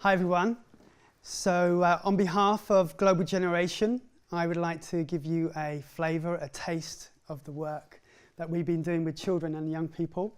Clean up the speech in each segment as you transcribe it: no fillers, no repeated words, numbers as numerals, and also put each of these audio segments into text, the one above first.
Hi everyone. So on behalf of Global Generation, I would like to give you a flavour, a taste of the work that we've been doing with children and young people.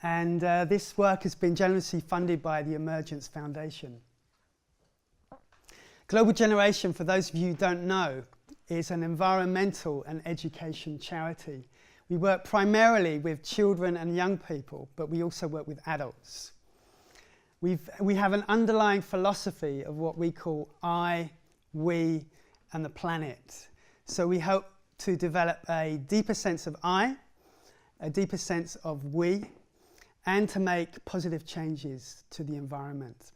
And this work has been generously funded by the Emergence Foundation. Global Generation, for those of you who don't know, is an environmental and education charity. We work primarily with children and young people, but we also work with adults. We have an underlying philosophy of what we call I, we, and the planet. So we hope to develop a deeper sense of I, a deeper sense of we, and to make positive changes to the environment.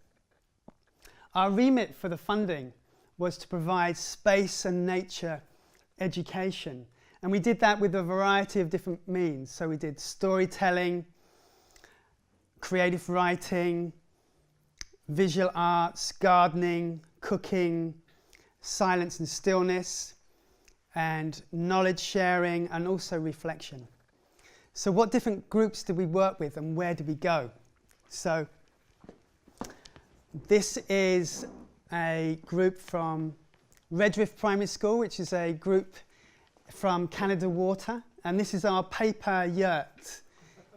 Our remit for the funding was to provide space and nature education. And we did that with a variety of different means. So we did storytelling, creative writing, visual arts, gardening, cooking, silence and stillness, and knowledge sharing, and also reflection. So what different groups did we work with and where did we go? So this is a group from Redriff Primary School, which is a group from Canada Water, and this is our paper yurt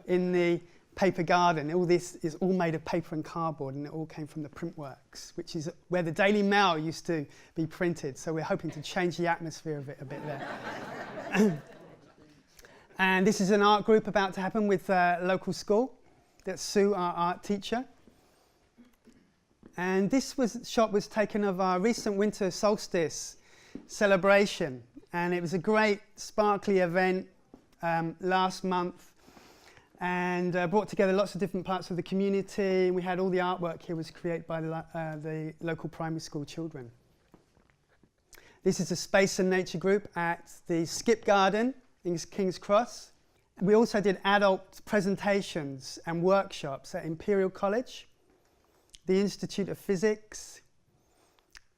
in the paper garden. All this is all made of paper and cardboard, and it all came from the Printworks, which is where the Daily Mail used to be printed. So we're hoping to change the atmosphere of it a bit there. And this is an art group about to happen with a local school. That's Sue, our art teacher. And this shot was taken of our recent winter solstice celebration, and it was a great sparkly event last month. And brought together lots of different parts of the community. We had all the artwork here was created by the local primary school children. This is a space and nature group at the Skip Garden in King's Cross. We also did adult presentations and workshops at Imperial College, the Institute of Physics.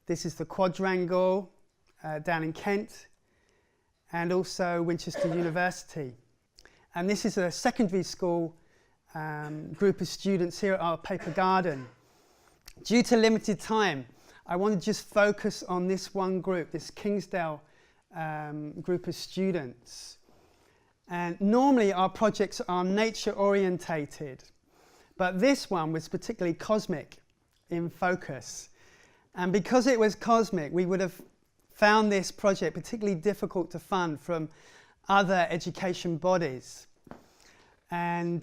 This is the Quadrangle down in Kent, and also Winchester University. And this is a secondary school group of students here at our paper garden. Due to limited time, I want to just focus on this one group, this Kingsdale group of students. And normally our projects are nature orientated, but this one was particularly cosmic in focus. And because it was cosmic, we would have found this project particularly difficult to fund from other education bodies. And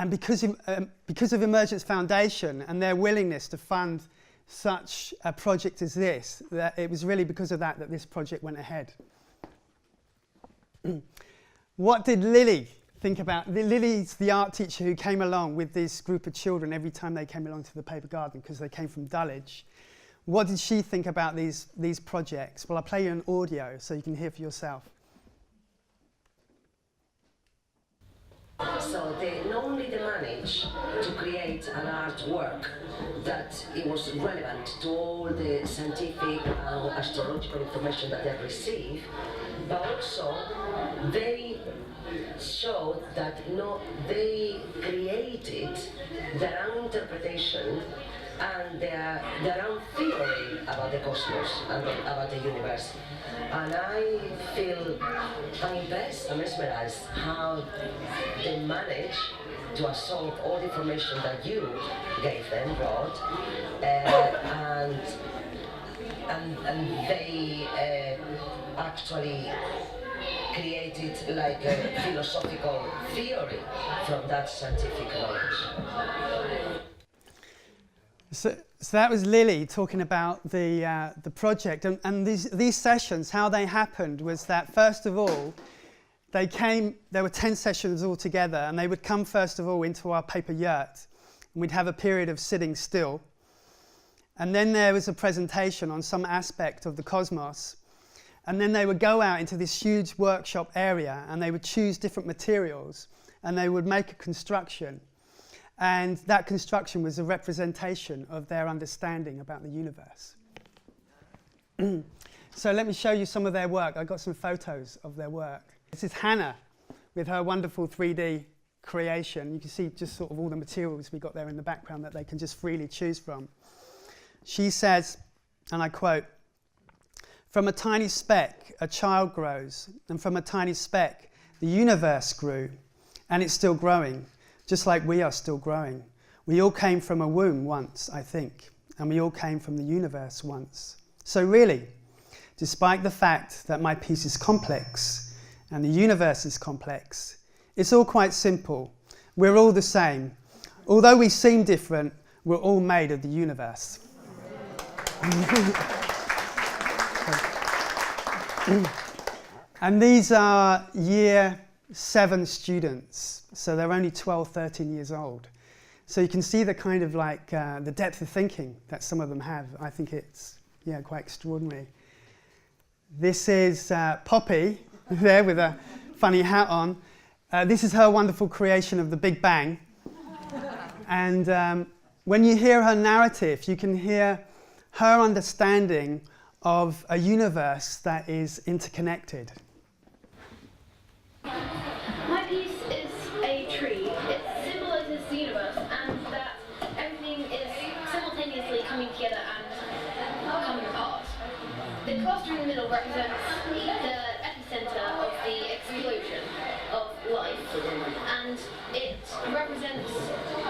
because of Emergence Foundation and their willingness to fund such a project as this, that it was really because of that this project went ahead. What did Lily think about? Lily's the art teacher who came along with this group of children every time they came along to the paper garden because they came from Dulwich. What did she think about these projects? Well, I'll play you an audio so you can hear for yourself. So they not only managed to create an artwork that it was relevant to all the scientific and astrological information that they received, but also they showed that they created their own interpretation and their own theory about the cosmos and about the universe. And I feel impressed and mesmerized how they managed to absorb all the information that you gave them, Rod, and they actually created like a philosophical theory from that scientific knowledge. So that was Lily talking about the project, and these sessions, how they happened was that first of all, there were 10 sessions altogether, and they would come first of all into our paper yurt, and we'd have a period of sitting still, and then there was a presentation on some aspect of the cosmos, and then they would go out into this huge workshop area, and they would choose different materials, and they would make a construction. And that construction was a representation of their understanding about the universe. So let me show you some of their work. I got some photos of their work. This is Hannah with her wonderful 3D creation. You can see just sort of all the materials we got there in the background that they can just freely choose from. She says, and I quote, "From a tiny speck, a child grows, and from a tiny speck, the universe grew, and it's still growing, just like we are still growing. We all came from a womb once, I think, and we all came from the universe once. So really, despite the fact that my piece is complex, and the universe is complex, it's all quite simple. We're all the same. Although we seem different, we're all made of the universe." And these are year 7 students, so they're only 12, 13 years old. So you can see the kind of like the depth of thinking that some of them have. I think it's quite extraordinary. This is Poppy there with a funny hat on. This is her wonderful creation of the Big Bang. And when you hear her narrative, you can hear her understanding of a universe that is interconnected. My piece is a tree. It symbolises the universe and that everything is simultaneously coming together and coming apart. The cluster in the middle represents the epicenter of the explosion of life, and it represents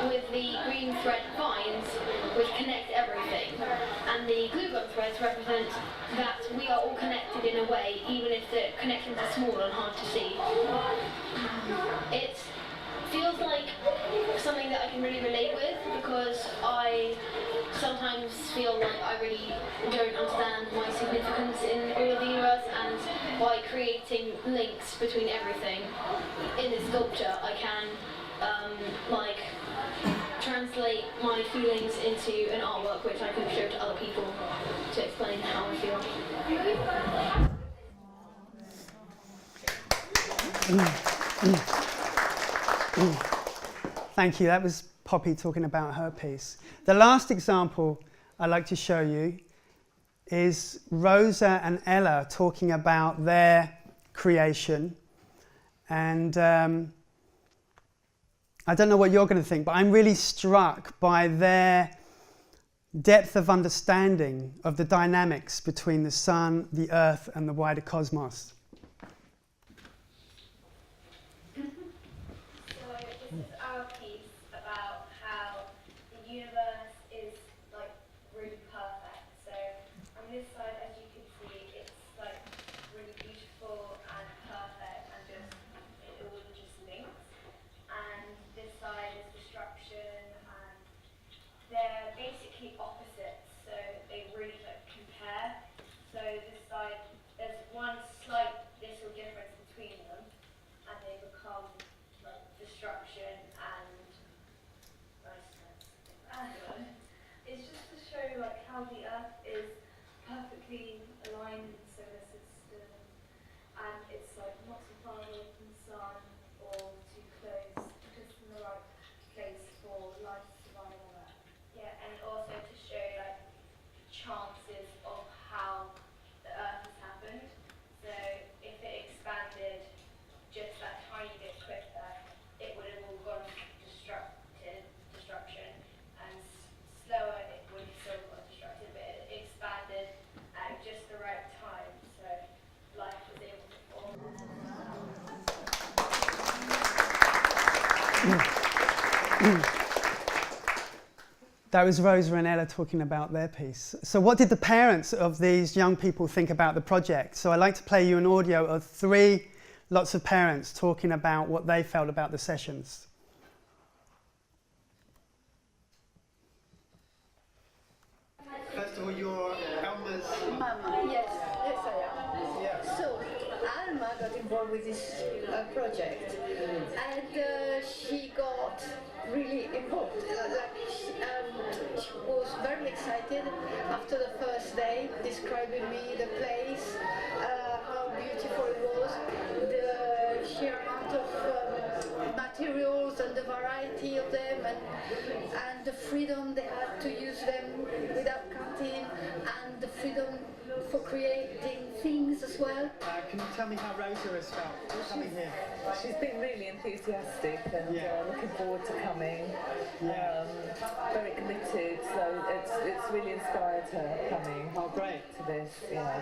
with the green thread vines which connect everything, and the glue gun threads represent that we are all connected in a way, even if the connections are small and hard to see. It feels like something that I can really relate with, because I sometimes feel like I really don't understand my significance in all of the universe, and by creating links between everything in this sculpture I can translate my feelings into an artwork which I can show to other people to explain how I feel. Thank you. That was Poppy talking about her piece. The last example I'd like to show you is Rosa and Ella talking about their creation. And I don't know what you're going to think, but I'm really struck by their depth of understanding of the dynamics between the sun, the earth, and the wider cosmos. So this is our piece about how the universe is like really perfect. So on this side, as you can see, it's like really beautiful and perfect, and just it all just links. And this side is destruction, and they're basically opposites, so they really like compare. So this side, there's one slight little difference between them, and they become like destruction and niceness. And it's just to show like how the earth is perfectly aligned in the solar system, and it's like not too far away from the sun or too close, just in the right place for life to survive on Earth. Yeah, and also to show like chances of how the Earth has happened. So if it expanded just that tiny bit quicker, it would have all gone destruction, and slower it would have still got destructed, but it expanded at just the right time, so life was able to form. That was Rosa and Ella talking about their piece. So what did the parents of these young people think about the project? So I'd like to play you an audio of 3 lots of parents talking about what they felt about the sessions. First of all, you're Elma's Mama, yes, I am. Yeah. So, Alma got involved with this project, and she got really involved. She was very excited after the first day, describing me the place, how beautiful it was, the sheer amount of materials and the variety of them, and the freedom they had to use them without cutting, and the freedom for creating things as well. Can you tell me how Rosa has felt coming here? She's been really enthusiastic and looking forward to coming. Very committed, so it's really inspired her coming. Oh, great. To this, yeah.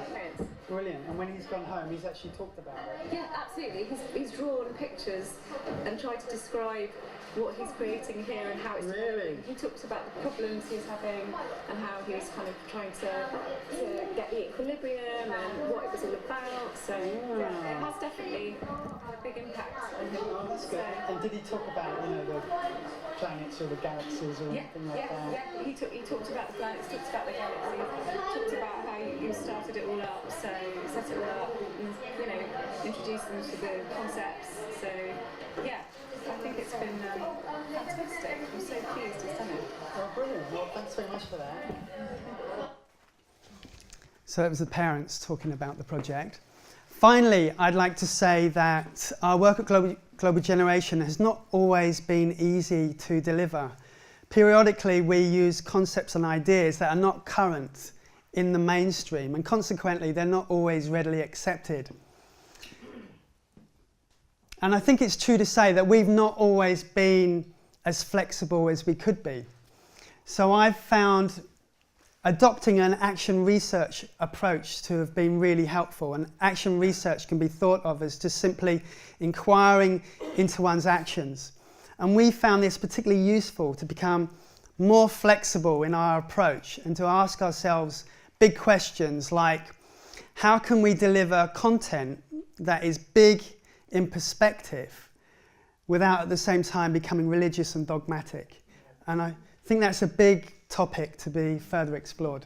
Brilliant. And when he's gone home, he's actually talked about it. Yeah, absolutely. He's drawn pictures and tried to describe what he's creating here and how it's Really? He talked about the problems he's having and how he was kind of trying to get the equilibrium and what it was all about. So yeah, it has definitely had a big impact on him. Oh, that's good. And did he talk about, the planets or the galaxies or anything like that? Yeah. He talked about the planets, talked about the galaxies, talked about how you started it all up, so set it all up, and, introduced them to the concepts. So yeah. I think it's been fantastic. I'm so pleased he's done it. Oh, brilliant. Well, thanks very much for that. So it was the parents talking about the project. Finally, I'd like to say that our work at Global Generation has not always been easy to deliver. Periodically, we use concepts and ideas that are not current in the mainstream, and consequently, they're not always readily accepted. And I think it's true to say that we've not always been as flexible as we could be. So I've found adopting an action research approach to have been really helpful. And action research can be thought of as just simply inquiring into one's actions. And we found this particularly useful to become more flexible in our approach and to ask ourselves big questions like, how can we deliver content that is big in perspective without at the same time becoming religious and dogmatic? And I think that's a big topic to be further explored.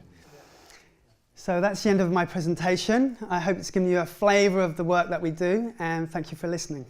So that's the end of my presentation. I hope it's given you a flavour of the work that we do, and thank you for listening.